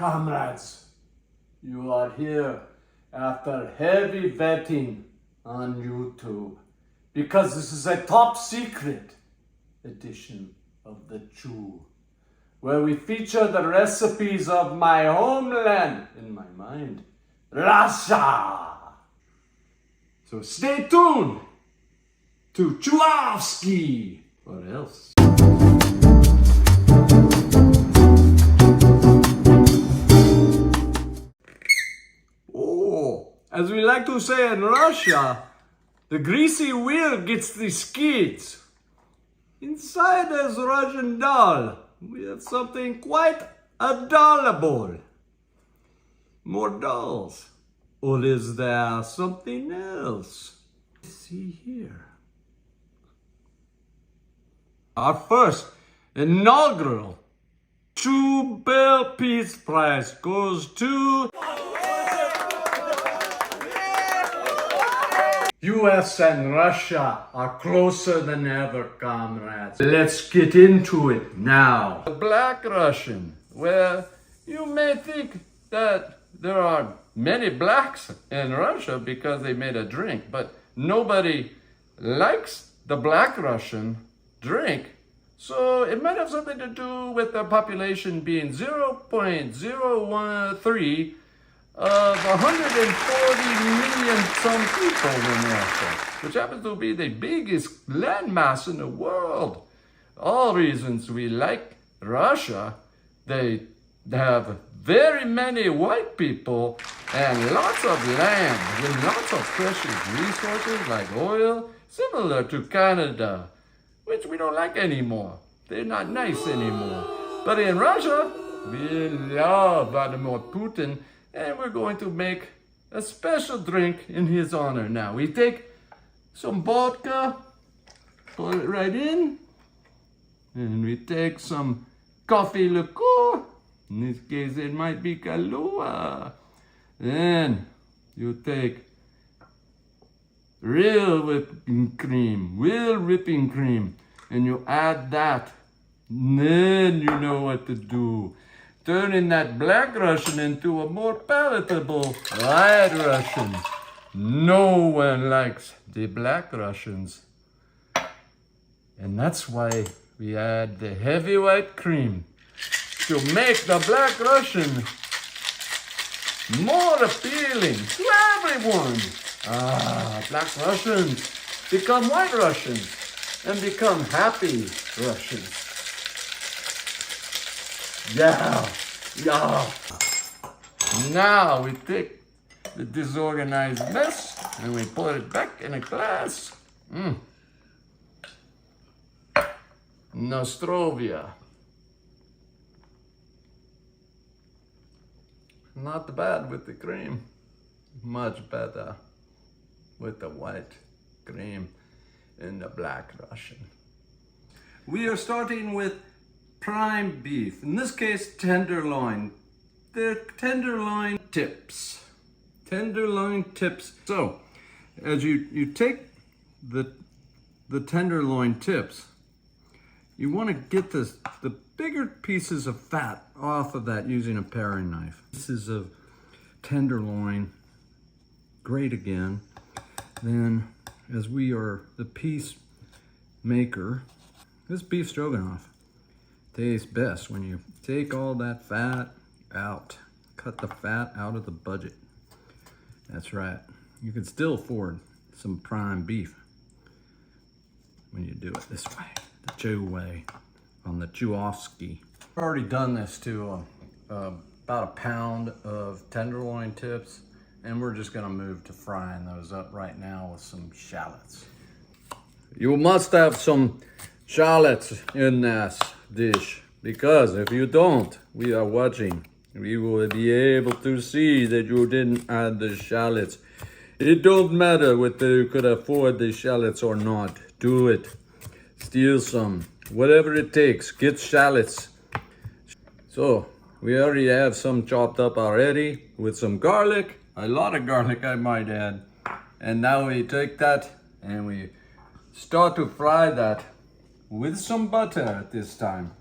Comrades, you are here after heavy vetting on YouTube because this is a top secret edition of the Chew, where we feature the recipes of my homeland, in my mind, Russia. So stay tuned to Chewcoughski, or else. Oh, as we like to say in Russia, the greasy wheel gets the skids. Inside this Russian doll, we have something quite adorable. More dolls. Or is there something else? See here. Our first inaugural Two-Bell Peace Prize goes to US and Russia are closer than ever, comrades. Let's get into it now. The Black Russian, where you may think that there are many blacks in Russia because they made a drink, but nobody likes the Black Russian drink. So it might have something to do with the population being 0.013 of 140 million some people in Russia, which happens to be the biggest landmass in the world. All reasons we like Russia. They have very many white people and lots of land with lots of precious resources like oil, similar to Canada, which we don't like anymore. They're not nice anymore. But in Russia, we love Vladimir Putin, and we're going to make a special drink in his honor now. We take some vodka, put it right in, and we take some coffee liqueur. In this case, it might be Kahlua. Then you take real whipping cream, and you add that. And then you know what to do. Turning that Black Russian into a more palatable White Russian. No one likes the Black Russians. And that's why we add the heavy white cream to make the Black Russian more appealing to everyone. Black Russians become White Russians and become happy Russians. Yeah. Now we take the disorganized mess and we put it back in a glass. Nostrovia. Not bad with the cream. Much better with the white cream and the Black Russian. We are starting with prime beef, in this case tenderloin. They're tenderloin tips. Tenderloin tips. So as you take the tenderloin tips, you want to get the bigger pieces of fat off of that using a paring knife. Pieces of tenderloin, great again. Then, as we are the piece maker, this beef stroganoff tastes best when you take all that fat out. Cut the fat out of the budget. That's right. You can still afford some prime beef when you do it this way, the Chew way, on the Chewcoughski. I've already done this to about a pound of tenderloin tips, and we're just gonna move to frying those up right now with some shallots. You must have some shallots in this dish, because if you don't, we are watching. We will be able to see that you didn't add the shallots. It don't matter whether you could afford the shallots or not. Do it. Steal some. Whatever it takes, get shallots. So, we already have some chopped up already with some garlic. A lot of garlic, I might add. And now we take that and we start to fry that with some butter at this time.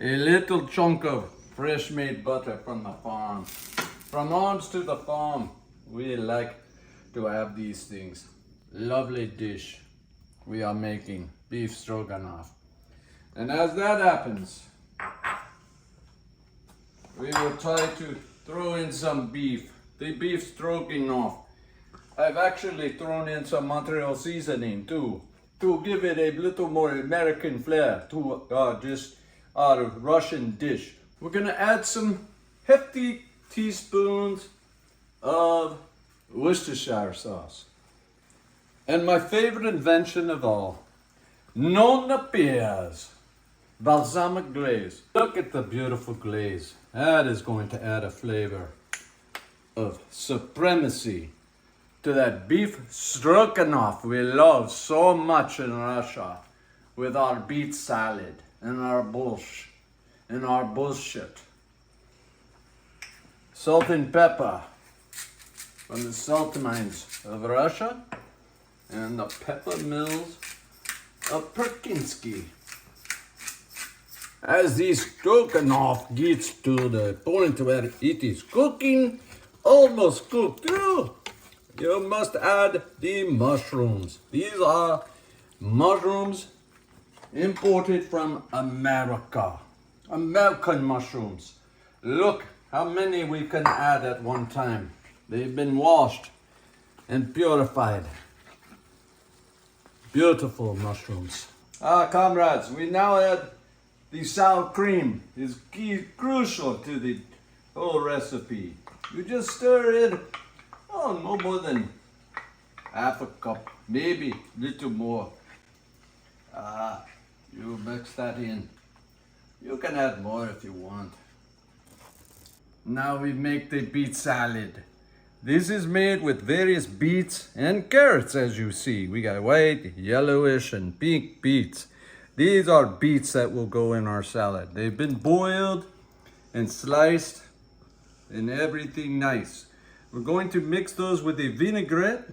A little chunk of fresh made butter from the farm. From arms to the farm, we like to have these things. Lovely dish we are making, beef stroganoff. And as that happens, we will try to throw in some beef. The beef stroganoff. I've actually thrown in some Montreal seasoning too, to give it a little more American flair to just our Russian dish. We're gonna add some hefty teaspoons of Worcestershire sauce. And my favorite invention of all, non appears, balsamic glaze. Look at the beautiful glaze. That is going to add a flavor of supremacy to that beef stroganoff we love so much in Russia, with our beet salad and our borscht and our bullshit. Salt and pepper from the salt mines of Russia and the pepper mills of Chewcoughski. As the stroganoff gets to the point where it is cooking, almost cooked through, you must add the mushrooms. These are mushrooms imported from America. American mushrooms. Look how many we can add at one time. They've been washed and purified. Beautiful mushrooms. Comrades, we now add the sour cream. Is crucial to the whole recipe. You just stir it, no more than half a cup, maybe a little more. You mix that in. You can add more if you want. Now we make the beet salad. This is made with various beets and carrots, as you see. We got white, yellowish, and pink beets. These are beets that will go in our salad. They've been boiled and sliced and everything nice. We're going to mix those with a vinaigrette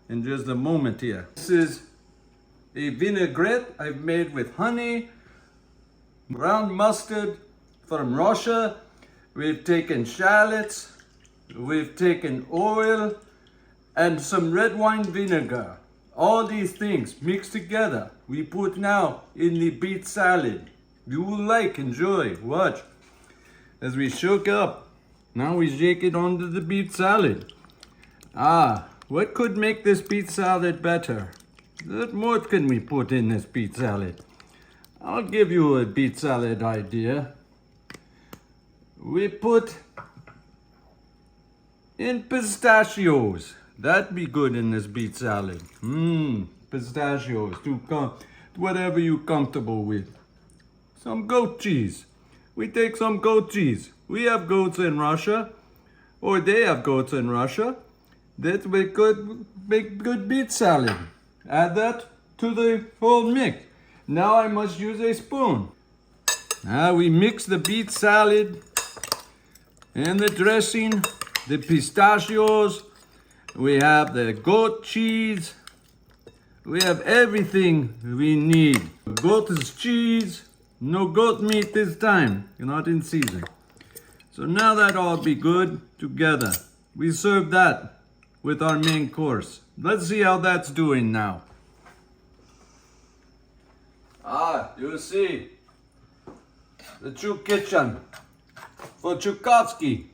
in just a moment here. This is a vinaigrette I've made with honey, ground mustard from Russia. We've taken shallots, we've taken oil, and some red wine vinegar. All these things mixed together, we put now in the beet salad. You will like, enjoy, watch. As we shook up, now we shake it onto the beet salad. What could make this beet salad better? What more can we put in this beet salad? I'll give you a beet salad idea. We put in pistachios. That'd be good in this beet salad. Pistachios, whatever you're comfortable with. Some goat cheese. We take some goat cheese. We have goats in Russia, or they have goats in Russia. That we could make good beet salad. Add that to the whole mix. Now I must use a spoon. Now we mix the beet salad and the dressing, the pistachios. We have the goat cheese. We have everything we need. Goat's cheese. No goat meat this time. You're not in season. So now that all be good together. We serve that with our main course. Let's see how that's doing now. You see, the true kitchen for Chewcoughski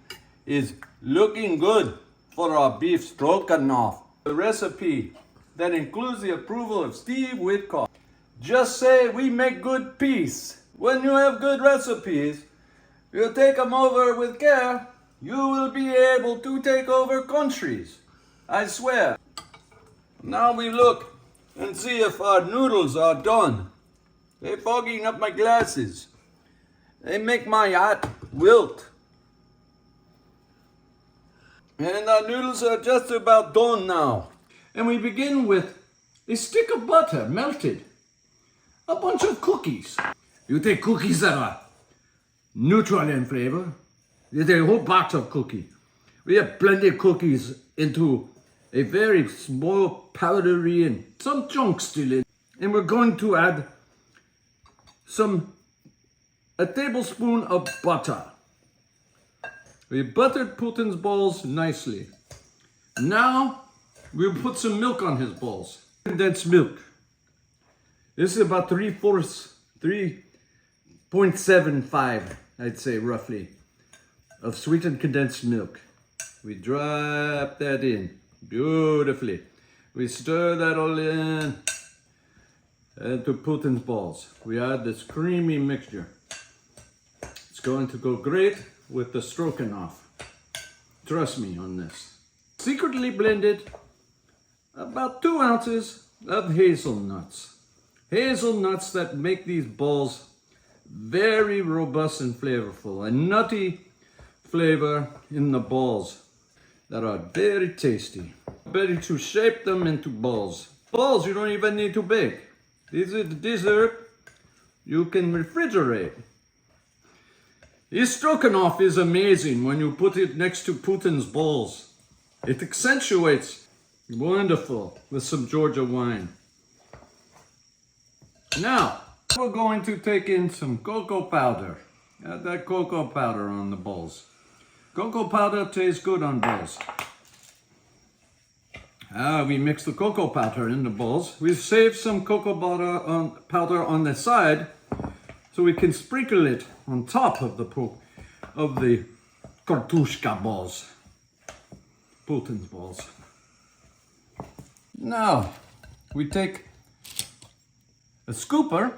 is looking good for our beef stroganoff. The recipe that includes the approval of Steve Whitcock. Just say we make good peace. When you have good recipes, you take them over with care, you will be able to take over countries. I swear. Now we look and see if our noodles are done. They're fogging up my glasses. They make my hat wilt. And our noodles are just about done now. And we begin with a stick of butter melted. A bunch of cookies. You take cookies that are neutral in flavor. You take a whole box of cookies. We have plenty of cookies into a very small powdery and some chunks still in. And we're going to add some a tablespoon of butter. We buttered Putin's balls nicely. Now we'll put some milk on his balls. Condensed milk. This is about 3.75, I'd say roughly, of sweetened condensed milk. We drop that in beautifully. We stir that all in to Putin's balls. We add this creamy mixture. It's going to go great with the stroganoff. Trust me on this. Secretly blended about 2 ounces of hazelnuts. Hazelnuts that make these balls very robust and flavorful. A nutty flavor in the balls that are very tasty. Ready to shape them into balls. Balls you don't even need to bake. This is the dessert you can refrigerate. This stroganoff is amazing when you put it next to Putin's balls. It accentuates wonderful with some Georgia wine. Now, we're going to take in some cocoa powder. Add that cocoa powder on the balls. Cocoa powder tastes good on balls. We mix the cocoa powder in the balls. We save some cocoa powder on the side so we can sprinkle it on top of the Chewcoughski balls. Putin's balls. Now, we take a scooper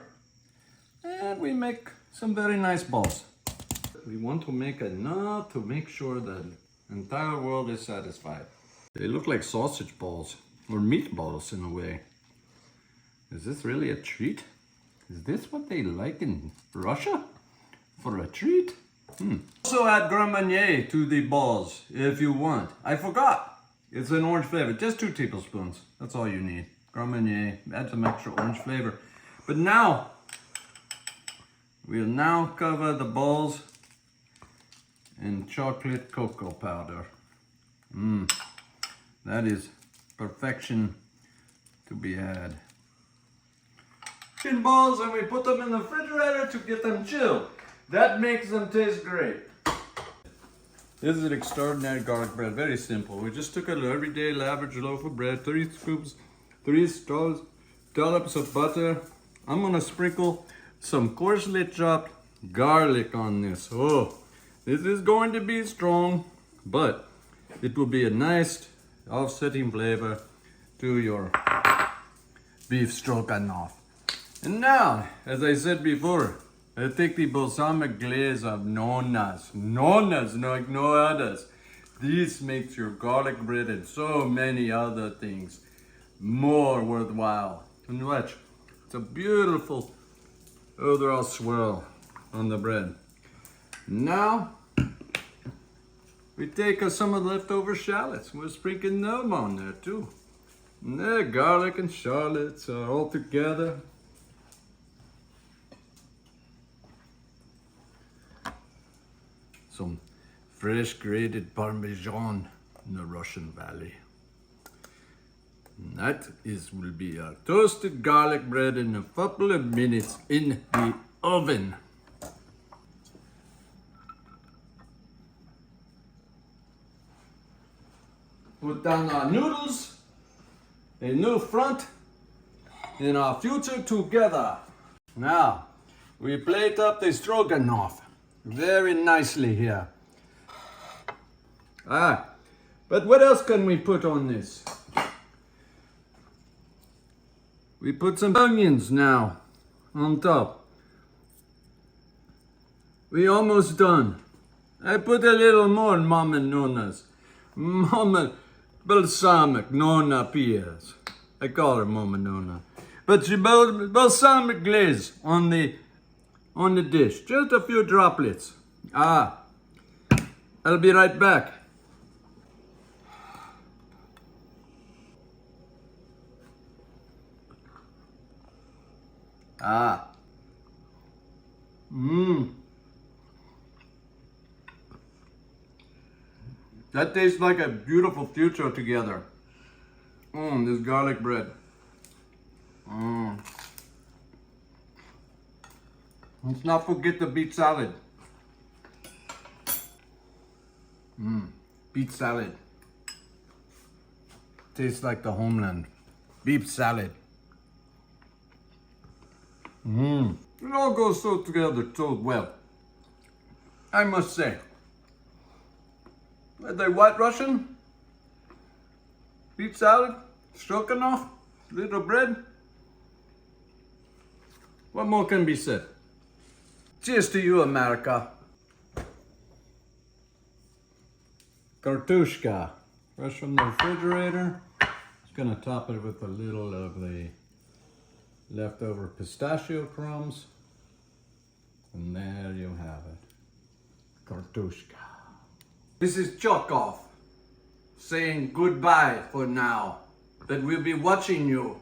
and we make some very nice balls. We want to make enough to make sure that the entire world is satisfied. They look like sausage balls or meatballs in a way. Is this really a treat? Is this what they like in Russia? For a treat? Also add Grand Marnier to the balls if you want. I forgot. It's an orange flavor. Just 2 tablespoons. That's all you need. Grand Marnier. Add some extra orange flavor. But now, we'll now cover the balls in chocolate cocoa powder. That is perfection to be had. Chicken balls, and we put them in the refrigerator to get them chilled. That makes them taste great. This is an extraordinary garlic bread, very simple. We just took an everyday average loaf of bread, 3 scoops, 3 dollops of butter. I'm gonna sprinkle some coarsely chopped garlic on this. Oh, this is going to be strong, but it will be a nice offsetting flavor to your beef stroganoff. And now, as I said before, I take the balsamic glaze of nonas like no others. This makes your garlic bread and so many other things more worthwhile. And watch, it's a beautiful overall swirl on the bread. Now, we take some of the leftover shallots. We're sprinkling them on there too. And there, garlic and shallots are all together. Some fresh grated Parmesan in the Russian Valley. And that will be our toasted garlic bread in a couple of minutes in the oven. Put down our noodles, a new front, and our future together. Now, we plate up the stroganoff very nicely here. But what else can we put on this? We put some onions now on top. We almost done. I put a little more Mama Nona's. Mama balsamic Nona Piers. I call her Mama Nona. But she balsamic glaze on the dish. Just a few droplets. I'll be right back. That tastes like a beautiful future together. This garlic bread. Let's not forget the beet salad. Beet salad. Tastes like the homeland. Beet salad. It all goes so together so well. I must say. Are they White Russian? Beet salad? Stroganoff? Little bread? What more can be said? Cheers to you, America. Kartushka. Fresh from the refrigerator. Just gonna top it with a little of the leftover pistachio crumbs. And there you have it. Kartushka. This is Chewcoughski saying goodbye for now. But we'll be watching you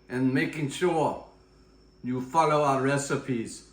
and making sure you follow our recipes.